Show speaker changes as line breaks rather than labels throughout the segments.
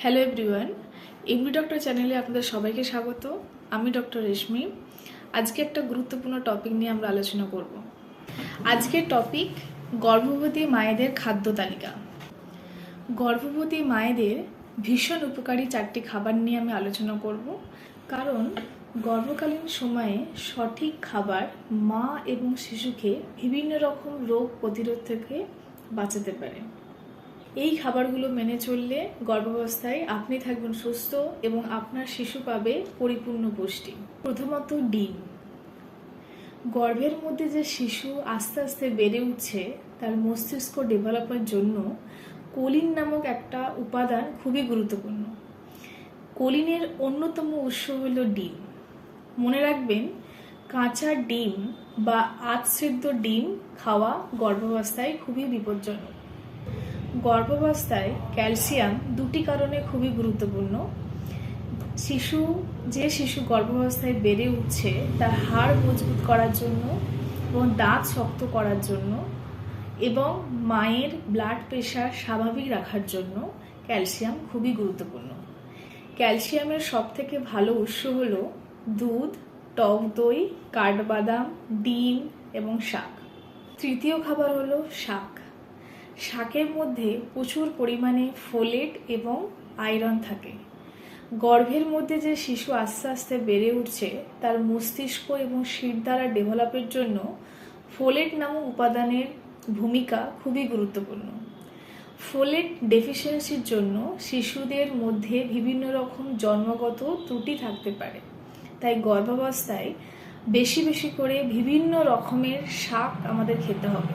Hello everyone, MD doctor চ্যানেলে আপনাদের সবাইকে স্বাগত। আমি ডক্টর রেশমি। আজকে একটা গুরুত্বপূর্ণ টপিক নিয়ে আমরা আলোচনা করব। আজকের টপিক গর্ভবতী মায়েদের খাদ্য তালিকা। গর্ভবতী মায়েদের ভীষণ উপকারী 4টি খাবার নিয়ে আমি আলোচনা করব, কারণ গর্ভকালীন সময়ে সঠিক খাবার মা এবং শিশুকে বিভিন্ন রকম রোগ প্রতিরোধ থেকে বাঁচাতে পারে। এই খাবারগুলো মেনে চললে গর্ভাবস্থায় আপনি থাকবেন সুস্থ এবং আপনার শিশু পাবে পরিপূর্ণ পুষ্টি। প্রথমত ডিম। গর্ভের মধ্যে যে শিশু আস্তে আস্তে বেড়ে উঠছে তার মস্তিষ্ক ডেভেলপের জন্য কোলিন নামক একটা উপাদান খুবই গুরুত্বপূর্ণ। কোলিনের অন্যতম উৎস হল ডিম। মনে রাখবেন, কাঁচা ডিম বা আধসেদ্ধ ডিম খাওয়া গর্ভাবস্থায় খুবই বিপজ্জনক। গর্ভাবস্থায় ক্যালসিয়াম 2টি কারণে খুবই গুরুত্বপূর্ণ। যে শিশু গর্ভাবস্থায় বেড়ে উঠছে তার হাড় মজবুত করার জন্য এবং দাঁত শক্ত করার জন্য এবং মায়ের ব্লাড প্রেশার স্বাভাবিক রাখার জন্য ক্যালসিয়াম খুবই গুরুত্বপূর্ণ। ক্যালসিয়ামের সবথেকে ভালো উৎস হল দুধ, টক দই, কাঠবাদাম, ডিম এবং শাক। তৃতীয় খাবার হলো শাক। শাকের মধ্যে প্রচুর পরিমাণে ফোলেট এবং আয়রন থাকে। গর্ভের মধ্যে যে শিশু আস্তে আস্তে বেড়ে উঠছে তার মস্তিষ্ক এবং শিরদাঁড়া ডেভেলপের জন্য ফোলেট নামক উপাদানের ভূমিকা খুবই গুরুত্বপূর্ণ। ফোলেট ডেফিসিয়েন্সির জন্য শিশুদের মধ্যে বিভিন্ন রকম জন্মগত ত্রুটি থাকতে পারে। তাই গর্ভাবস্থায় বেশি বেশি করে বিভিন্ন রকমের শাক আমাদের খেতে হবে।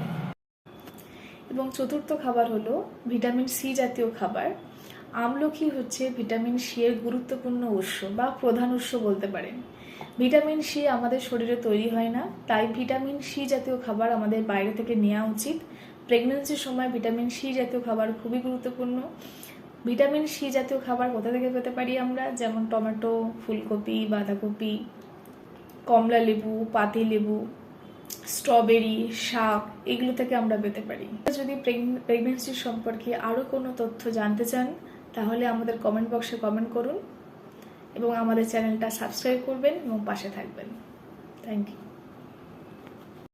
এবং চতুর্থ খাবার হলো ভিটামিন সি জাতীয় খাবার। আমলকি হচ্ছে ভিটামিন সি এর গুরুত্বপূর্ণ উৎস বা প্রধান উৎস বলতে পারেন। ভিটামিন সি আমাদের শরীরে তৈরি হয় না, তাই ভিটামিন সি জাতীয় খাবার আমাদের বাইরে থেকে নেওয়া উচিত। প্রেগন্যান্সির সময় ভিটামিন সি জাতীয় খাবার খুবই গুরুত্বপূর্ণ। ভিটামিন সি জাতীয় খাবার কোথা থেকে পেতে পারি আমরা? যেমন টমেটো, ফুলকপি, বাঁধাকপি, কমলা লেবু, পাতি লেবু, স্ট্রবেরি, শাক, এগুলো থেকে আমরা পেতে পারি। যদি প্রেগন্যান্সি সম্পর্কে আরও কোনো তথ্য জানতে চান তাহলে আমাদের কমেন্ট বক্সে কমেন্ট করুন এবং আমাদের চ্যানেলটা সাবস্ক্রাইব করবেন এবং পাশে থাকবেন। Thank you.